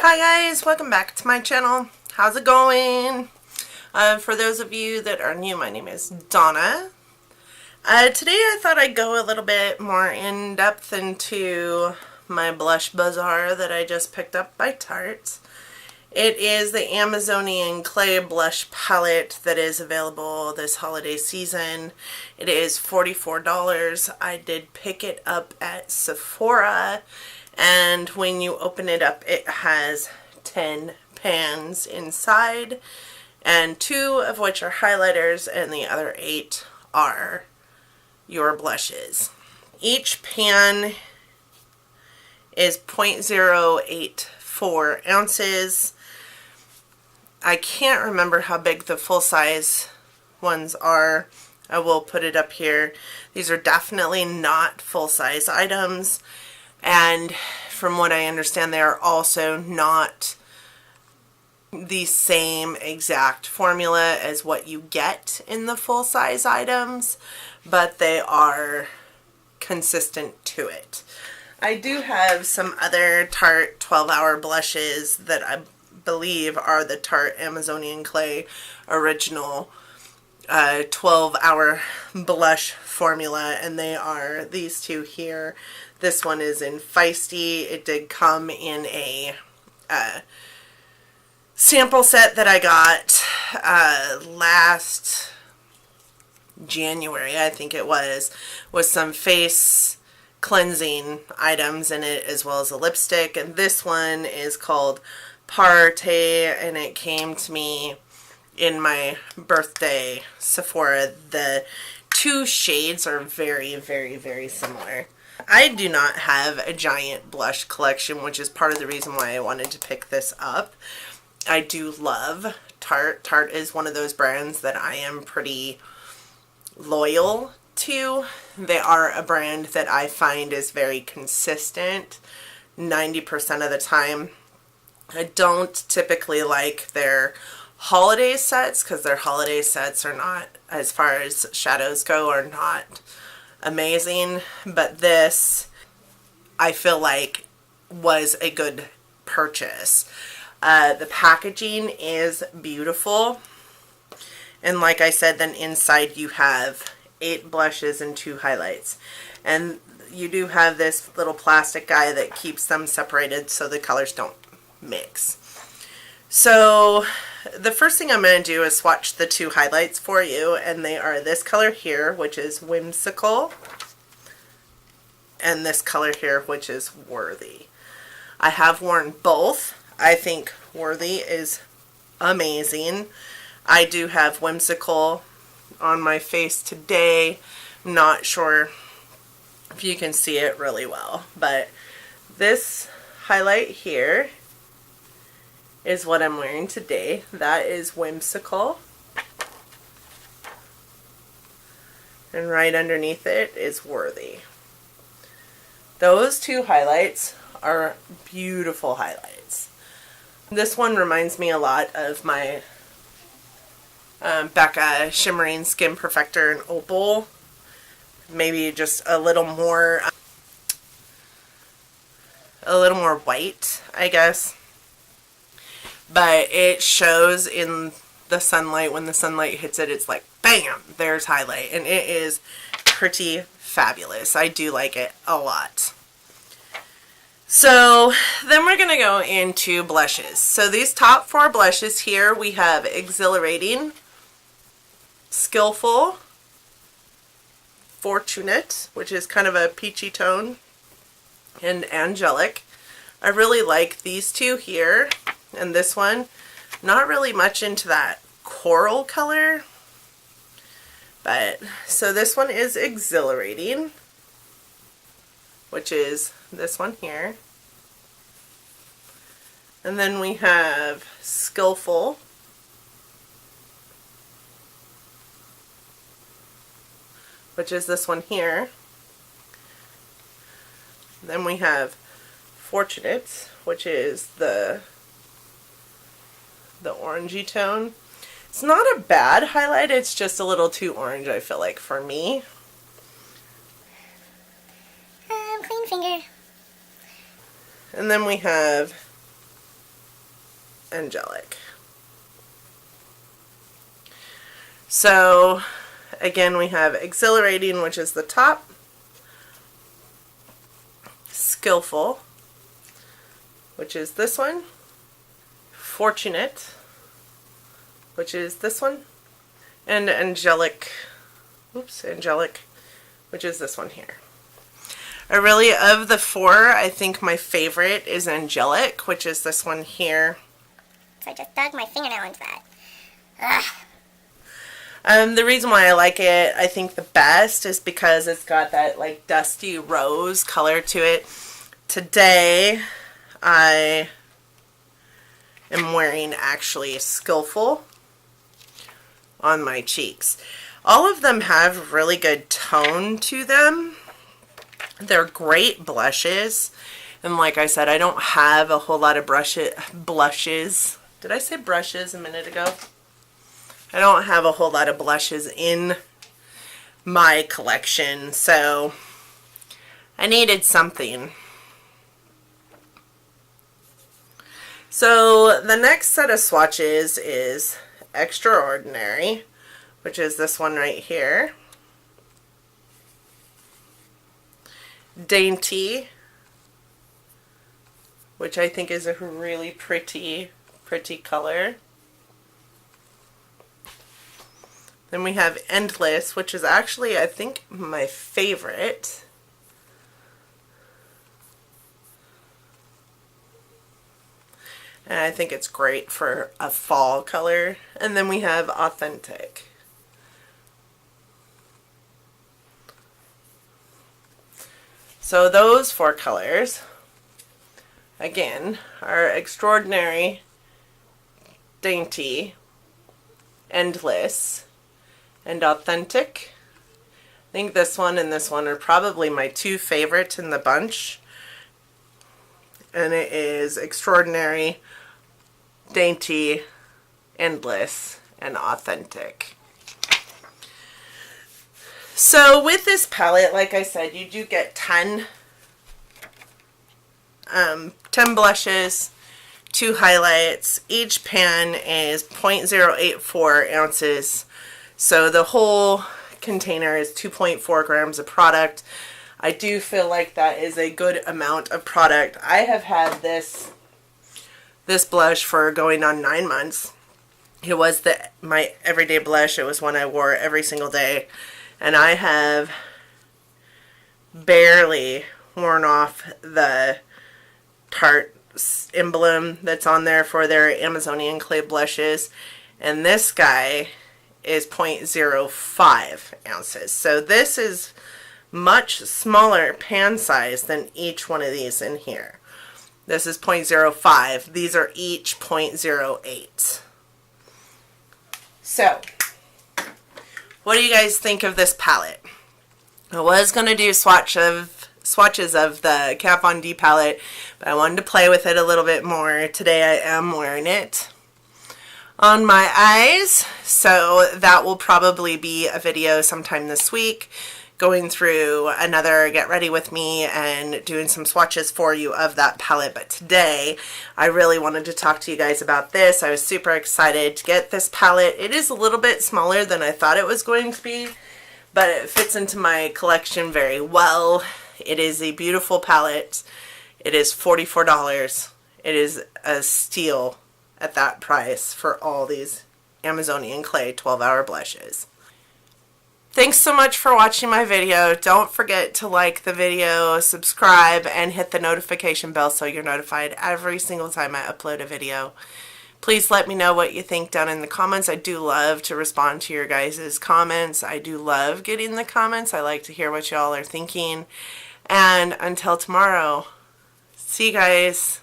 Hi guys, welcome back to my channel. How's it going? For those of you that are new, my name is Donna. Today I thought I'd go a little bit more in depth into my blush Bazaar that I just picked up by Tarte. It is the Amazonian Clay Blush Palette that is available this holiday season. It is $44. I did pick it up at Sephora, and when you open it up it has 10 pans inside, and 2 of which are highlighters and the other 8 are your blushes. Each pan is 0.084 ounces. I can't remember how big the full-size ones are. I will put it up here. These are definitely not full-size items, and from what I understand they are also not the same exact formula as what you get in the full-size items, but they are consistent to it. I do have some other Tarte 12-hour blushes that I believe are the Tarte Amazonian Clay original 12-hour blush formula, and they are these two here. This one is in Feisty. It did come in a sample set that I got last January, I think it was, with some face cleansing items in it as well as a lipstick. And this one is called Party, and it came to me in my birthday Sephora. The 2 shades are very, very, very similar. I do not have a giant blush collection, which is part of the reason why I wanted to pick this up. I do love Tarte. Tarte is one of those brands that I am pretty loyal to. They are a brand that I find is very consistent 90% of the time. I don't typically like their holiday sets because their holiday sets are not, as far as shadows go, are not amazing, but this I feel like was a good purchase. The packaging is beautiful, and like I said, then inside you have 8 blushes and 2 highlights, and you do have this little plastic guy that keeps them separated so the colors don't mix. So the first thing I'm going to do is swatch the 2 highlights for you, and they are this color here, which is Whimsical, and this color here, which is Worthy. I have worn both. I think Worthy is amazing. I do have Whimsical on my face today. I'm not sure if you can see it really well, but this highlight here is what I'm wearing today. That is Whimsical. And right underneath it is Worthy. Those 2 highlights are beautiful highlights. This one reminds me a lot of my Becca Shimmering Skin Perfector in Opal. Maybe just a little more white, I guess. But it shows in the sunlight. When the sunlight hits it, it's like bam, there's highlight, and it is pretty fabulous. I do like it a lot. So then we're going to go into blushes. So these top 4 blushes here, we have Exhilarating, Skillful, Fortunate, which is kind of a peachy tone, and Angelic. I really like these 2 here, and this one. Not really much into that coral color, but so this one is Exhilarating, which is this one here. And then we have Skillful, which is this one here. Then we have Fortunate, which is the orangey tone. It's not a bad highlight, it's just a little too orange, I feel like, for me. Clean finger. And then we have angelic. So again, we have exhilarating, which is the top, skillful, which is this one, fortunate, which is this one, and angelic, angelic, which is this one here. Really, of the four, I think my favorite is angelic, which is this one here. So I just dug my fingernail into that. The reason why I like it, I think the best, is because it's got that like dusty rose color to it. Today, I am wearing actually skillful on my cheeks. All of them have really good tone to them. They're great blushes. And like I said, I don't have a whole lot of blushes. Did I say brushes a minute ago? I don't have a whole lot of blushes in my collection, so I needed something. So the next set of swatches is Extraordinary, which is this one right here. Dainty, which I think is a really pretty color. Then we have Endless, which is actually, I think, my favorite. And I think it's great for a fall color. And then we have Authentic. So those four colors, again, are Extraordinary, Dainty, Endless, and Authentic. I think this one and this one are probably my two favorites in the bunch. And it is Extraordinary, Dainty, Endless, and Authentic. So with this palette, like I said, you do get 10 blushes, 2 highlights. Each pan is 0.084 ounces. So the whole container is 2.4 grams of product. I do feel like that is a good amount of product. I have had this blush for going on 9 months. It was my everyday blush. It was one I wore every single day. And I have barely worn off the Tarte emblem that's on there for their Amazonian clay blushes. And this guy is 0.05 ounces. So this is much smaller pan size than each one of these in here. This is 0.05. These are each 0.08. So, what do you guys think of this palette? I was going to do swatches of the Kat Von D palette, but I wanted to play with it a little bit more. Today I am wearing it on my eyes, so that will probably be a video sometime this week, going through another Get Ready With Me and doing some swatches for you of that palette. But today I really wanted to talk to you guys about this. I was super excited to get this palette. It is a little bit smaller than I thought it was going to be, but it fits into my collection very well. It is a beautiful palette. It is $44. It is a steal at that price for all these Amazonian clay 12-hour blushes. Thanks so much for watching my video. Don't forget to like the video, subscribe, and hit the notification bell so you're notified every single time I upload a video. Please let me know what you think down in the comments. I do love to respond to your guys' comments. I do love getting the comments. I like to hear what y'all are thinking. And until tomorrow, see you guys.